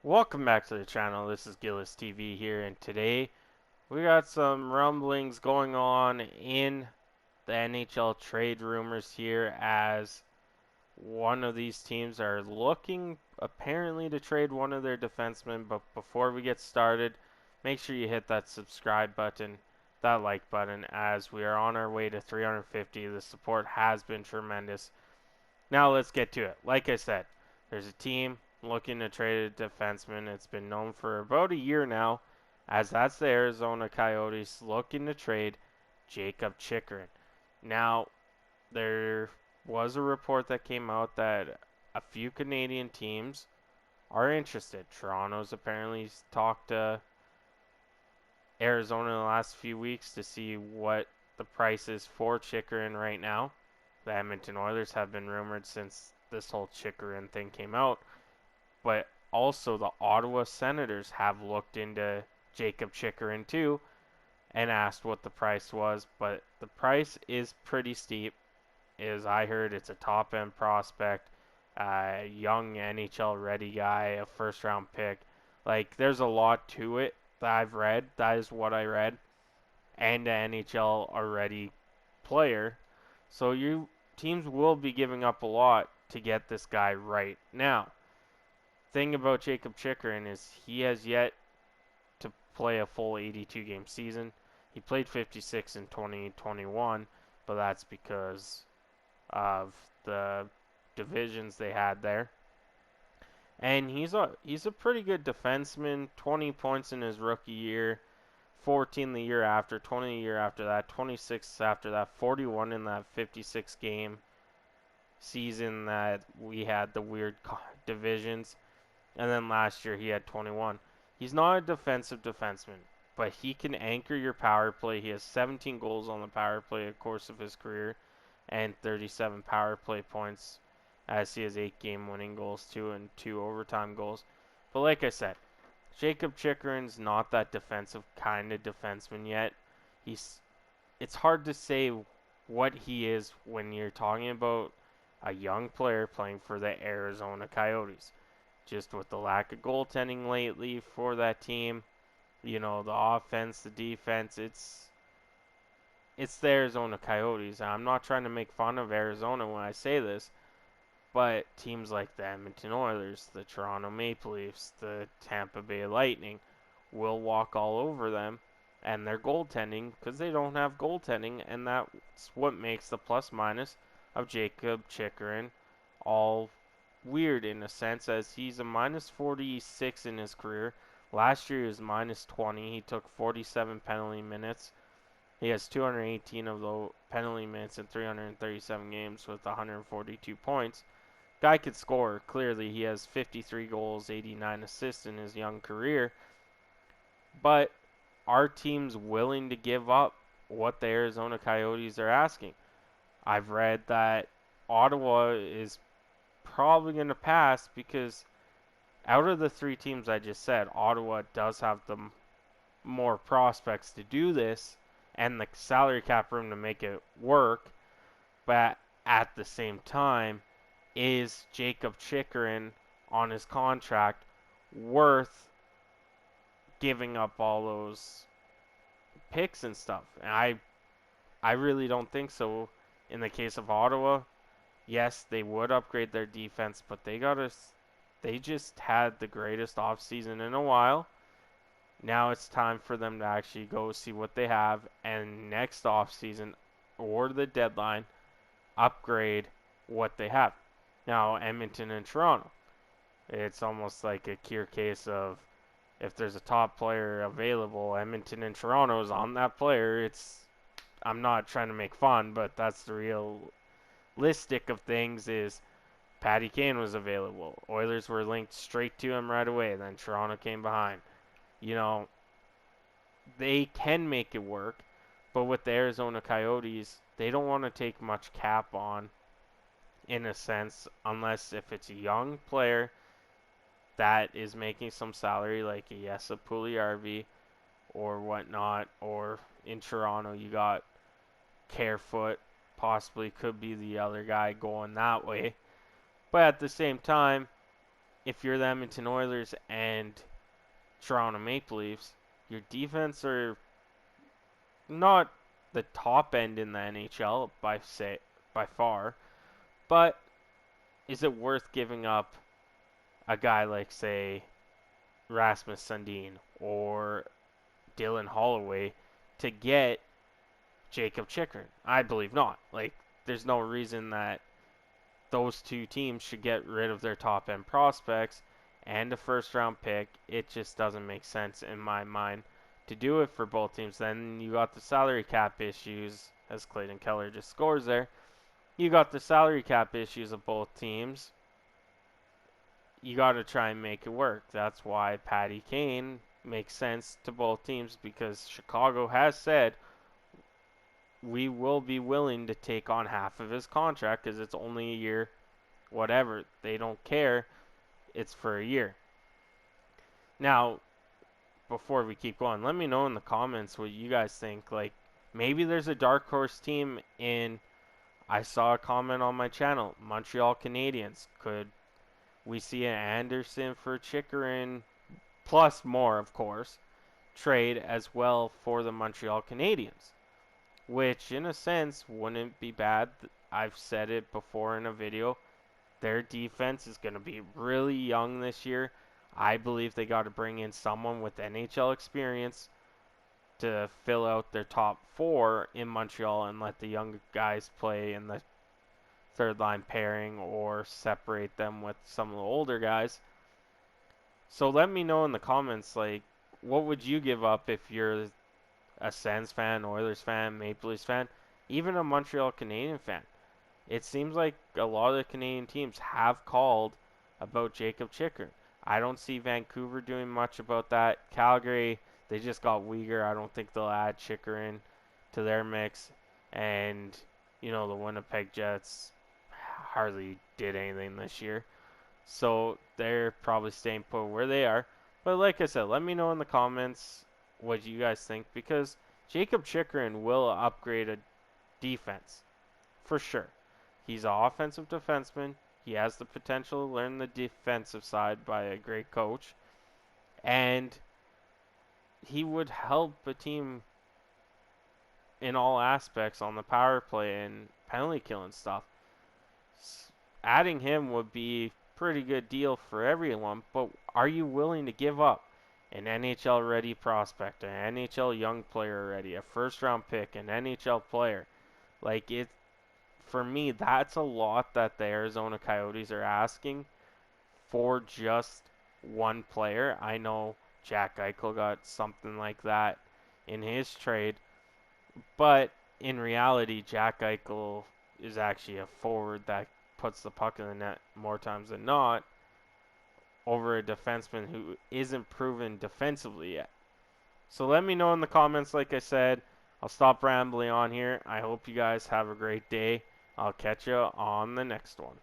Welcome back to the channel. This is Gillis TV here, and today we got some rumblings going on in the NHL trade rumors here as one of these teams are looking apparently to trade one of their defensemen. But before we get started, make sure you hit that subscribe button, that like button, as we are on our way to 350. The support has been tremendous. Now let's get to it. Like I said, there's a team looking to trade a defenseman. It's been known for about a year now, as that's the Arizona Coyotes looking to trade Jakob Chychrun. Now, there was a report that came out that a few Canadian teams are interested. Toronto's apparently talked to Arizona in the last few weeks to see what the price is for Chychrun right now. The Edmonton Oilers have been rumored since this whole Chychrun thing came out, but also the Ottawa Senators have looked into Jakob Chychrun too and asked what the price was, but the price is pretty steep. As I heard, it's a top end prospect, young NHL ready guy, a first round pick. Like, there's a lot to it that I've read. That is what I read, and an NHL already player. So you teams will be giving up a lot to get this guy right. Now, thing about Jakob Chychrun is he has yet to play a full 82 game season. He played 56 in 2021, but that's because of the divisions they had there. And he's a pretty good defenseman. 20 points in his rookie year, 14 the year after, 20 the year after that, 26 after that, 41 in that 56 game season that we had the weird divisions. And then last year he had 21. He's not a defensive defenseman, but he can anchor your power play. He has 17 goals on the power play in the course of his career and 37 power play points, as he has 8 game winning goals too and 2 overtime goals. But like I said, Jakob Chychrun's not that defensive kind of defenseman yet. It's hard to say what he is when you're talking about a young player playing for the Arizona Coyotes. Just with the lack of goaltending lately for that team, the offense, the defense, it's the Arizona Coyotes. I'm not trying to make fun of Arizona when I say this, but teams like the Edmonton Oilers, the Toronto Maple Leafs, the Tampa Bay Lightning will walk all over them and their goaltending because they don't have goaltending, and that's what makes the plus minus of Jakob Chychrun all weird in a sense, as he's a minus 46 in his career. Last year he was minus 20. He took 47 penalty minutes. He has 218 of the penalty minutes in 337 games with 142 points. Guy could score. Clearly, he has 53 goals, 89 assists in his young career. But are teams willing to give up what the Arizona Coyotes are asking? I've read that Ottawa is probably going to pass because out of the 3 teams I just said, Ottawa does have the more prospects to do this and the salary cap room to make it work. But at the same time, is Jakob Chychrun on his contract worth giving up all those picks and stuff? And I really don't think so. In the case of Ottawa, yes, they would upgrade their defense, but they just had the greatest offseason in a while. Now it's time for them to actually go see what they have, and next offseason or the deadline, upgrade what they have. Now, Edmonton and Toronto, it's almost like a clear case of if there's a top player available, Edmonton and Toronto is on that player. I'm not trying to make fun, but that's the realistic of things. Is Patty Kane was available. Oilers were linked straight to him right away. Then Toronto came behind. You know, they can make it work, but with the Arizona Coyotes, they don't want to take much cap on, in a sense, unless if it's a young player that is making some salary, like a Jesse Puljujärvi or whatnot. Or in Toronto, you got Carefoot, possibly could be the other guy going that way. But at the same time, if you're the Edmonton Oilers and Toronto Maple Leafs, your defense are not the top end in the NHL by far, but is it worth giving up a guy like, say, Rasmus Sandin or Dylan Holloway to get Jakob Chychrun? I believe not. Like, there's no reason that those two teams should get rid of their top end prospects and a first round pick. It just doesn't make sense in my mind to do it for both teams. Then you got the salary cap issues, as Clayton Keller just scores there. You got the salary cap issues of both teams. You got to try and make it work. That's why Patty Kane makes sense to both teams, because Chicago has said we will be willing to take on half of his contract because it's only a year, whatever. They don't care. It's for a year. Now, before we keep going, let me know in the comments what you guys think. Like, maybe there's a dark horse team in, I saw a comment on my channel, Montreal Canadiens. Could we see an Anderson for Chychrun, plus more, of course, trade as well for the Montreal Canadiens? Which, in a sense, wouldn't be bad. I've said it before in a video. Their defense is going to be really young this year. I believe they got to bring in someone with NHL experience to fill out their top four in Montreal and let the young guys play in the third line pairing or separate them with some of the older guys. So let me know in the comments, like, what would you give up if you're a Sens fan, Oilers fan, Maple Leafs fan, even a Montreal Canadiens fan? It seems like a lot of the Canadian teams have called about Jakob Chychrun. I don't see Vancouver doing much about that. Calgary, they just got Uyghur. I don't think they'll add Chychrun to their mix. And, you know, the Winnipeg Jets hardly did anything this year. So they're probably staying put where they are. But like I said, let me know in the comments what you guys think, because Jakob Chychrun will upgrade a defense for sure. He's an offensive defenseman. He has the potential to learn the defensive side by a great coach. And he would help a team in all aspects on the power play and penalty kill and stuff. Adding him would be pretty good deal for everyone, but are you willing to give up an NHL ready prospect, an NHL young player ready, a first round pick, an NHL player? Like, it, for me, that's a lot that the Arizona Coyotes are asking for just one player. I know Jack Eichel got something like that in his trade, but in reality, Jack Eichel is actually a forward that puts the puck in the net more times than not over a defenseman who isn't proven defensively yet. So let me know in the comments. Like I said, I'll stop rambling on here. I hope you guys have a great day. I'll catch you on the next one.